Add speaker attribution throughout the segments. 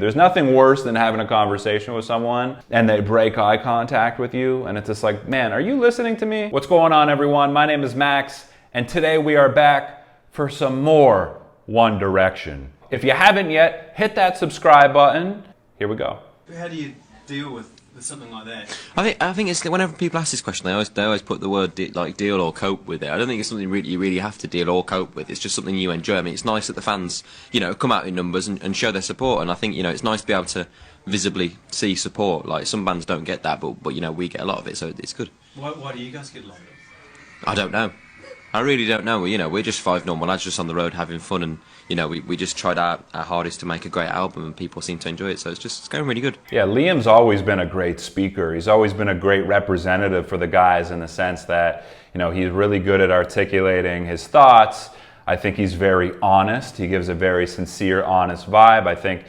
Speaker 1: There's nothing worse than having a conversation with someone and they break eye contact with you and it's just like, man, are you listening to me? What's going on, everyone? My name is Max, and today we are back for some more One Direction. If you haven't yet, hit that subscribe button. Here we go.
Speaker 2: How do you deal with something like that?
Speaker 3: I think it's whenever people ask this question, they always put the word deal or cope with it. I don't think it's something you really have to deal or cope with. It's just something you enjoy. I mean, it's nice that the fans, come out in numbers and show their support. And I think it's nice to be able to visibly see support. Like some bands don't get that, but we get a lot of it, so it's good.
Speaker 2: Why do you guys get a lot of it?
Speaker 3: I don't know. I really don't know. We're just five normal lads just on the road having fun, and we just tried our hardest to make a great album, and people seem to enjoy it, so it's going really good.
Speaker 1: Yeah, Liam's always been a great speaker. He's always been a great representative for the guys in the sense that he's really good at articulating his thoughts. I think he's very honest. He gives a very sincere, honest vibe. I think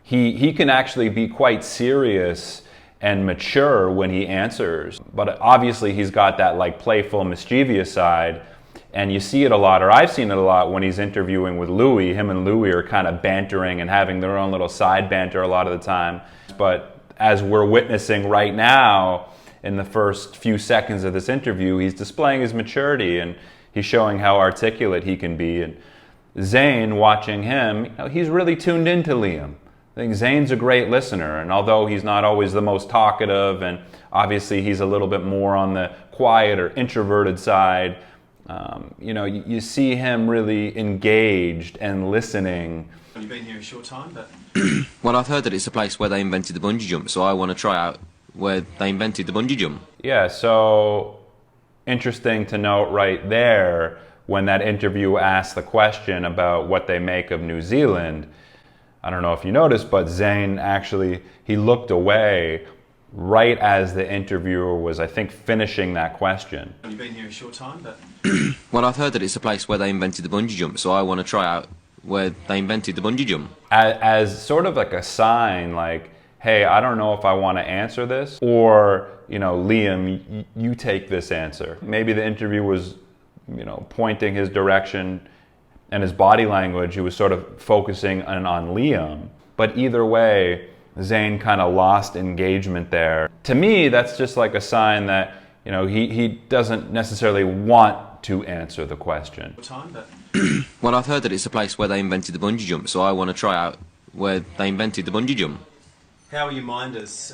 Speaker 1: he can actually be quite serious and mature when he answers, but obviously he's got that playful, mischievous side. And you see it a lot, or I've seen it a lot when he's interviewing with Louis. Him and Louis are kind of bantering and having their own little side banter a lot of the time. But as we're witnessing right now, in the first few seconds of this interview, he's displaying his maturity and he's showing how articulate he can be. And Zayn, watching him, he's really tuned into Liam. I think Zayn's a great listener, and although he's not always the most talkative, and obviously he's a little bit more on the quiet or introverted side, you see him really engaged and listening.
Speaker 2: You've been here a short time, but...
Speaker 3: Well, I've heard that it's a place where they invented the bungee jump, so I want to try out where they invented the bungee jump.
Speaker 1: Yeah, so interesting to note right there, when that interview asked the question about what they make of New Zealand, I don't know if you noticed, but Zayn actually, he looked away right as the interviewer was, I think, finishing that question.
Speaker 2: You've been here a short time, but...
Speaker 3: Well, I've heard that it's a place where they invented the bungee jump, so I want to try out where they invented the bungee jump.
Speaker 1: As sort of like a sign, hey, I don't know if I want to answer this, or, Liam, you take this answer. Maybe the interviewer was, pointing his direction and his body language, he was sort of focusing on Liam. But either way, Zayn kind of lost engagement there. To me, that's just like a sign that, he doesn't necessarily want to answer the question.
Speaker 3: Well, I've heard that it's a place where they invented the bungee jump, so I want to try out where they invented the bungee jump.
Speaker 2: How are your minders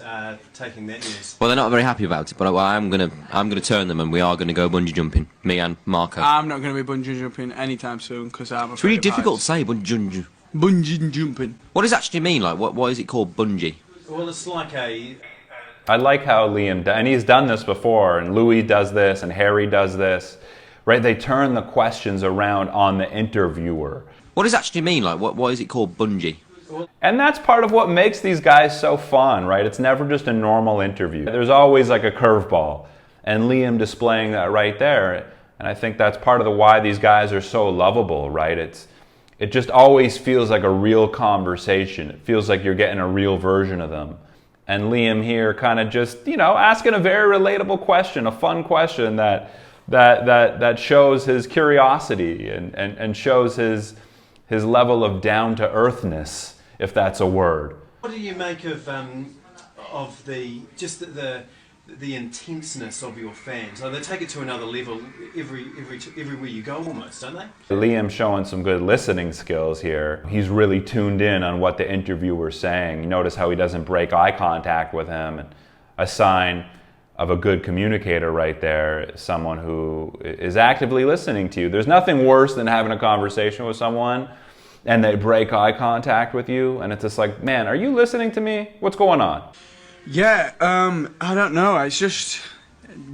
Speaker 2: taking that news?
Speaker 3: Well, they're not very happy about it, but I'm gonna turn them, and we are gonna go bungee jumping. Me and Marco.
Speaker 4: I'm not gonna be bungee jumping anytime soon because I'm.
Speaker 3: It's really difficult to say bungee
Speaker 4: jumping.
Speaker 3: What does it actually mean? Why is it called bungee?
Speaker 2: Well, it's like a...
Speaker 1: I like how Liam, and he's done this before, and Louis does this, and Harry does this, right? They turn the questions around on the interviewer.
Speaker 3: What does it actually mean? Why is it called bungee?
Speaker 1: And that's part of what makes these guys so fun, right? It's never just a normal interview. There's always a curveball, and Liam displaying that right there. And I think that's part of why these guys are so lovable, right? It just always feels like a real conversation. It feels like you're getting a real version of them. And Liam here kind of just, asking a very relatable question, a fun question that shows his curiosity and shows his level of down-to-earthness, if that's a word.
Speaker 2: What do you make of the intenseness of your fans? They take it to another level everywhere you go, almost, don't they?
Speaker 1: Liam's showing some good listening skills here. He's really tuned in on what the interviewer's saying. You notice how he doesn't break eye contact with him, and a sign of a good communicator right there, someone who is actively listening to you. There's nothing worse than having a conversation with someone and they break eye contact with you, and it's just like, man, are you listening to me? What's going on?
Speaker 4: Yeah, I don't know. It's just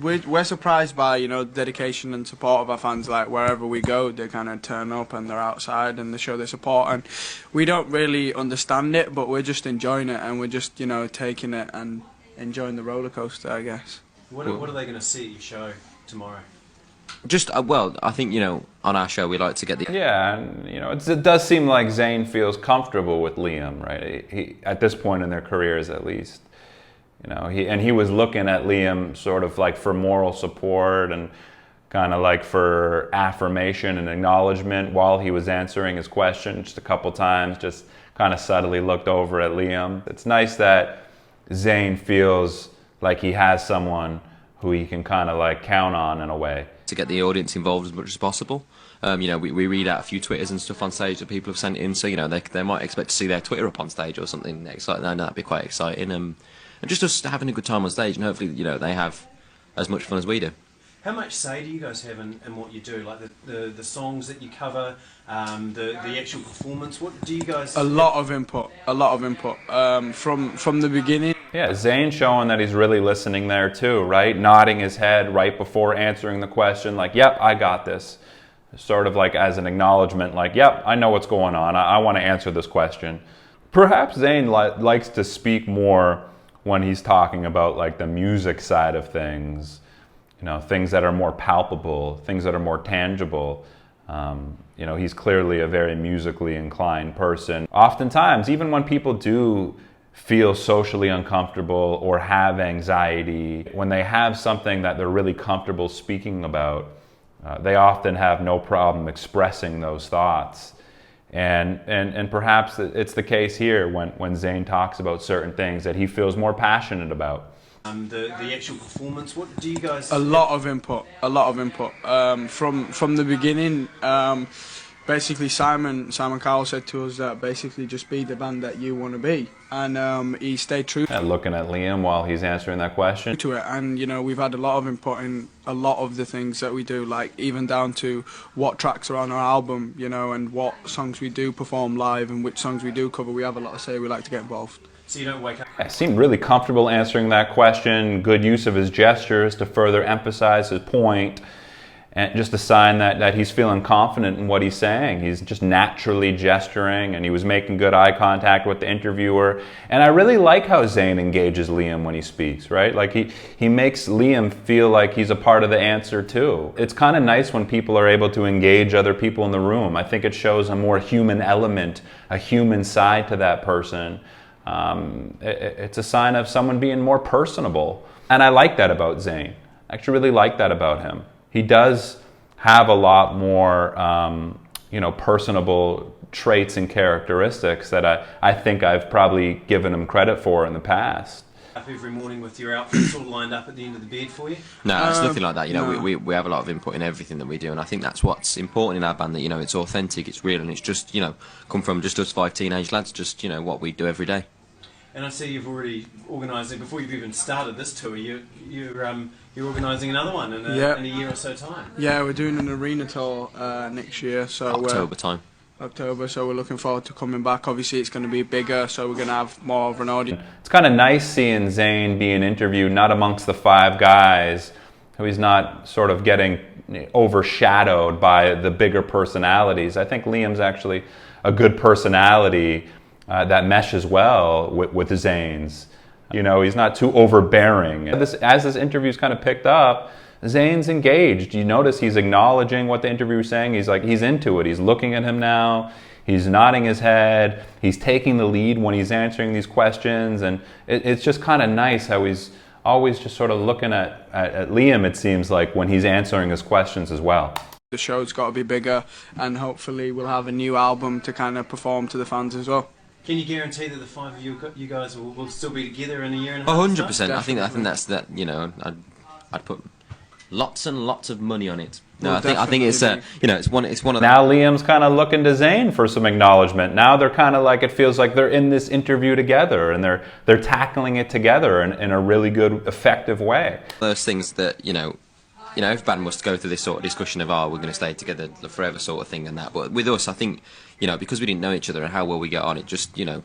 Speaker 4: we're surprised by dedication and support of our fans. Like wherever we go, they kind of turn up and they're outside and they show their support. And we don't really understand it, but we're just enjoying it, and we're just taking it and enjoying the roller coaster, I guess.
Speaker 2: What are they going to see at your show tomorrow?
Speaker 3: Just I think on our show we like to get the
Speaker 1: and it does seem like Zayn feels comfortable with Liam, right? He at this point in their careers, at least, he was looking at Liam sort of like for moral support and kind of like for affirmation and acknowledgement while he was answering his question just a couple times, just kind of subtly looked over at Liam. It's nice that Zayn feels like he has someone who he can kind of like count on in a way.
Speaker 3: To get the audience involved as much as possible. You know, we read out a few Twitters and stuff on stage that people have sent in, so, you know, they might expect to see their Twitter up on stage or something next. Like, that'd be quite exciting. And just us having a good time on stage, and hopefully, you know, they have as much fun as we do.
Speaker 2: How much say do you guys have in what you do? Like the songs that you cover, the actual performance? What do you guys...
Speaker 4: A lot of input. From the beginning.
Speaker 1: Yeah, Zayn showing that he's really listening there too, right? Nodding his head right before answering the question, like, yep, I got this. Sort of like as an acknowledgement, like, yep, I know what's going on. I want to answer this question. Perhaps Zayn likes to speak more when he's talking about like the music side of things. You know, things that are more palpable, things that are more tangible. You know, he's clearly a very musically inclined person. Oftentimes, even when people do feel socially uncomfortable or have anxiety, when they have something that they're really comfortable speaking about, they often have no problem expressing those thoughts. And perhaps it's the case here when Zayn talks about certain things that he feels more passionate about.
Speaker 2: The actual performance, what do you guys...
Speaker 4: A lot of input. From the beginning, basically Simon Cowell said to us that basically just be the band that you want to be, and he stayed true.
Speaker 1: And looking at Liam while he's answering that question.
Speaker 4: To it, and you know, we've had a lot of input in a lot of the things that we do, like even down to what tracks are on our album, you know, and what songs we do perform live and which songs we do cover. We have a lot to say. We like to get involved.
Speaker 2: So you don't wake up...
Speaker 1: He seemed really comfortable answering that question, good use of his gestures to further emphasize his point, and just a sign that he's feeling confident in what he's saying. He's just naturally gesturing, and he was making good eye contact with the interviewer. And I really like how Zayn engages Liam when he speaks, right? Like he makes Liam feel like he's a part of the answer too. It's kind of nice when people are able to engage other people in the room. I think it shows a more human element, a human side to that person. It's a sign of someone being more personable. And I like that about Zayn. I actually really like that about him. He does have a lot more, you know, personable traits and characteristics that I think I've probably given him credit for in the past.
Speaker 2: Up every morning with your outfits all lined up at the end of the bed for you?
Speaker 3: No, it's nothing like that. You know,
Speaker 4: no.
Speaker 3: we have a lot of input in everything that we do, and I think that's what's important in our band. That, you know, it's authentic, it's real, and it's just, you know, come from just us 5 teenage lads, just, you know, what we do every day.
Speaker 2: And I see you've already organised it before you've even started this tour. You're organising another one in a year or so time.
Speaker 4: Yeah, we're doing an arena tour next year, so
Speaker 3: October time.
Speaker 4: October, so we're looking forward to coming back. Obviously, it's going to be bigger, so we're going to have more of an audience.
Speaker 1: It's kind of nice seeing Zayn being interviewed not amongst the 5 guys, who he's not sort of getting overshadowed by the bigger personalities. I think Liam's actually a good personality that meshes well with Zayn's. You know, he's not too overbearing. As this interview's kind of picked up, Zayn's engaged. You notice he's acknowledging what the interviewer's saying. He's into it. He's looking at him now. He's nodding his head. He's taking the lead when he's answering these questions. And it's just kind of nice how he's always just sort of looking at Liam, it seems like, when he's answering his questions as well.
Speaker 4: The show's got to be bigger, and hopefully we'll have a new album to kind of perform to the fans as well.
Speaker 2: Can you guarantee that the 5 of you guys will still be together in a year and a half?
Speaker 3: 100%. I think that's that. You know, I'd put lots and lots of money on it. No,
Speaker 4: Well,
Speaker 3: I think it's you know, it's one of
Speaker 1: Now Liam's kind of looking to Zayn for some acknowledgement. Now they're kind of like, it feels like they're in this interview together, and they're tackling it together in a really good, effective way.
Speaker 3: those things that, you know, if band was to go through this sort of discussion of, we're going to stay together forever sort of thing and that. But with us, I think, you know, because we didn't know each other and how well we get on, it just, you know,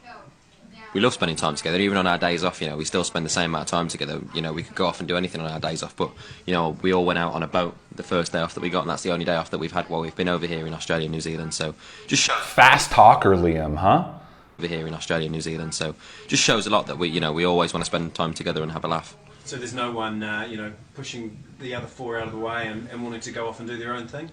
Speaker 3: we love spending time together. Even on our days off, you know, we still spend the same amount of time together. You know, we could go off and do anything on our days off, but, you know, we all went out on a boat the first day off that we got, and that's the only day off that we've had while we've been over here in Australia and New Zealand. So just
Speaker 1: Fast talker, Liam, huh?
Speaker 3: over here in Australia and New Zealand. So just shows a lot that we always want to spend time together and have a laugh.
Speaker 2: So there's no one, you know, pushing the other 4 out of the way and wanting to go off and do their own thing?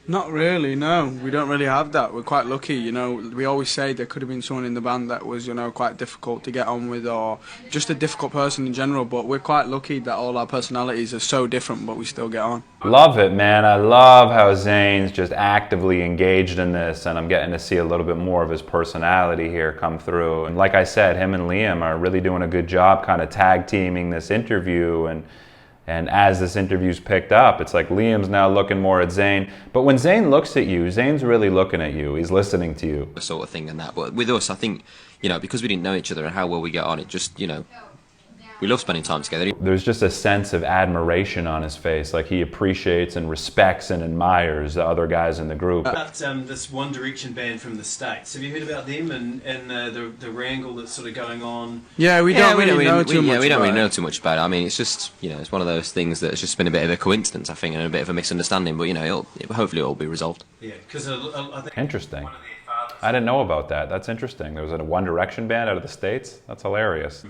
Speaker 4: Not really, no. We don't really have that. We're quite lucky, you know. We always say there could have been someone in the band that was, you know, quite difficult to get on with, or just a difficult person in general, but we're quite lucky that all our personalities are so different, but we still get on.
Speaker 1: Love it, man. I love how Zayn's just actively engaged in this, and I'm getting to see a little bit more of his personality here come through. And like I said, him and Liam are really doing a good job kind of tag teaming this interview, and as this interview's picked up, it's like Liam's now looking more at Zayn. But when Zayn looks at you, Zayn's really looking at you. He's listening to you.
Speaker 3: Sort of thing and that. But with us, I think, you know, because we didn't know each other and how well we get on, it just, you know, we love spending time together.
Speaker 1: There's just a sense of admiration on his face, like he appreciates and respects and admires the other guys in the group.
Speaker 2: About this One Direction band from the States, have you heard about them and the wrangle that's sort of going on?
Speaker 4: Yeah, we don't really know too much.
Speaker 3: We don't really know too much about it. I mean, it's just, you know, it's one of those things that's just been a bit of a coincidence, I think, and a bit of a misunderstanding. But you know, hopefully it'll be resolved.
Speaker 2: Yeah, because I think
Speaker 1: interesting. I didn't know about that. That's interesting. There was a One Direction band out of the States. That's hilarious.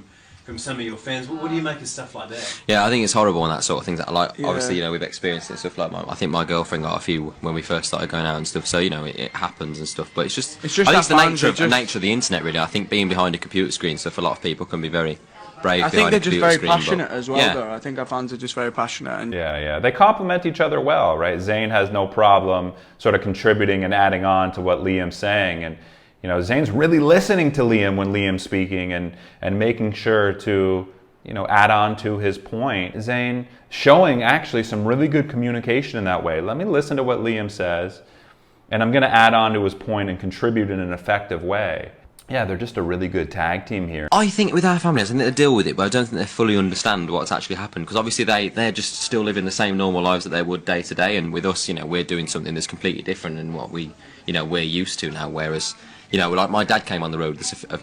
Speaker 2: From some of your fans, what do you make of stuff like that?
Speaker 3: Yeah, I think it's horrible and that sort of things. That, like, obviously, you know, we've experienced it and stuff. Like, I think my girlfriend got a few when we first started going out and stuff. So you know, it happens and stuff. But it's just I think it's the nature of the internet, really. I think being behind a computer screen, stuff, a lot of people can be very brave.
Speaker 4: I think they're just very passionate
Speaker 3: as
Speaker 4: well, yeah. Though. I think our fans are just very passionate. And
Speaker 1: yeah, they complement each other well, right? Zayn has no problem sort of contributing and adding on to what Liam's saying, and you know, Zayn's really listening to Liam when Liam's speaking and making sure to, you know, add on to his point. Zayn showing actually some really good communication in that way. Let me listen to what Liam says, and I'm going to add on to his point and contribute in an effective way. Yeah, they're just a really good tag team here.
Speaker 3: I think with our families, I think they deal with it, but I don't think they fully understand what's actually happened, because obviously they're just still living the same normal lives that they would day to day, and with us, you know, we're doing something that's completely different than what we're used to now, whereas, you know, like my dad came on the road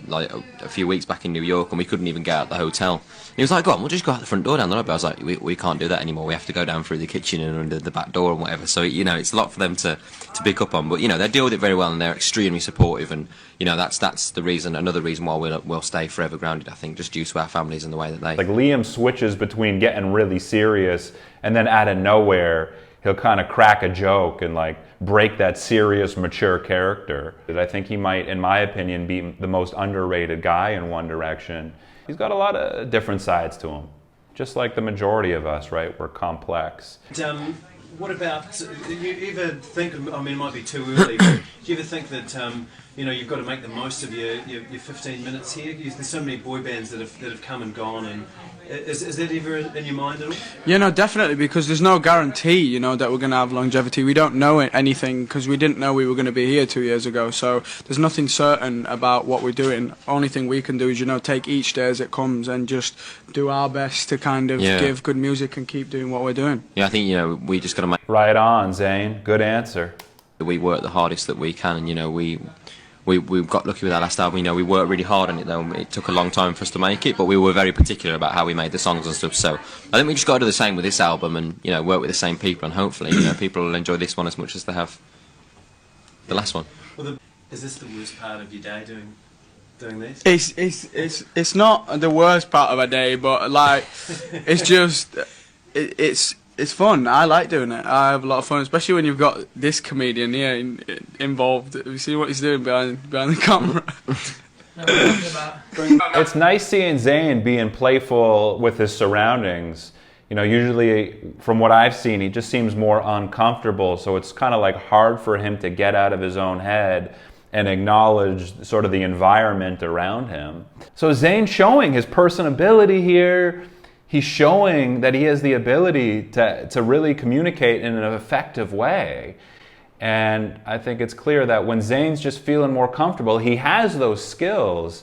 Speaker 3: a few weeks back in New York, and we couldn't even get out the hotel. And he was like, "Go on, we'll just go out the front door down the road." But I was like, "We can't do that anymore. We have to go down through the kitchen and under the back door and whatever." So you know, it's a lot for them to pick up on. But you know, they deal with it very well, and they're extremely supportive. And you know, that's the reason, another reason why we'll stay forever grounded. I think just due to our families and the way that they.
Speaker 1: Like Liam switches between getting really serious and then out of nowhere he'll kind of crack a joke and like break that serious, mature character. I think he might, in my opinion, be the most underrated guy in One Direction. He's got a lot of different sides to him. Just like the majority of us, right? We're complex.
Speaker 2: What about, do you ever think, I mean, it might be too early, but do you ever think that, you know, you've got to make the most of your 15 minutes here? There's so many boy bands that have come and gone, and is that ever in your mind at all?
Speaker 4: Yeah, no, definitely, because there's no guarantee, you know, that we're going to have longevity. We don't know anything, because we didn't know we were going to be here 2 years ago, so there's nothing certain about what we're doing. Only thing we can do is, you know, take each day as it comes and just do our best to kind of give good music and keep doing what we're doing.
Speaker 3: Yeah, I think, you know, we just got to make...
Speaker 1: Right on, Zayn. Good answer.
Speaker 3: We work the hardest that we can, and, you know, we got lucky with our last album. You know, we worked really hard on it, though. It took a long time for us to make it, but we were very particular about how we made the songs and stuff. So I think we just got to do the same with this album, and you know, work with the same people, and hopefully, you know, people will enjoy this one as much as they have the last one.
Speaker 2: Well, is this the worst part of your day doing this?
Speaker 4: It's not the worst part of a day, but like, it's just it's fun. I like doing it. I have a lot of fun, especially when you've got this comedian here involved. You see what he's doing behind the camera.
Speaker 1: It's nice seeing Zayn being playful with his surroundings. You know, usually from what I've seen, he just seems more uncomfortable, so it's kind of like hard for him to get out of his own head and acknowledge sort of the environment around him. So Zayn showing his personability here. He's showing that he has the ability to really communicate in an effective way. And I think it's clear that when Zayn's just feeling more comfortable, he has those skills.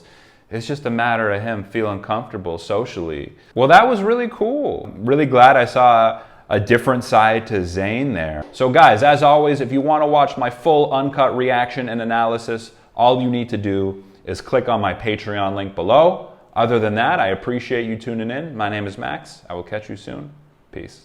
Speaker 1: It's just a matter of him feeling comfortable socially. Well, that was really cool. Really glad I saw a different side to Zayn there. So guys, as always, if you want to watch my full uncut reaction and analysis, all you need to do is click on my Patreon link below. Other than that, I appreciate you tuning in. My name is Max. I will catch you soon. Peace.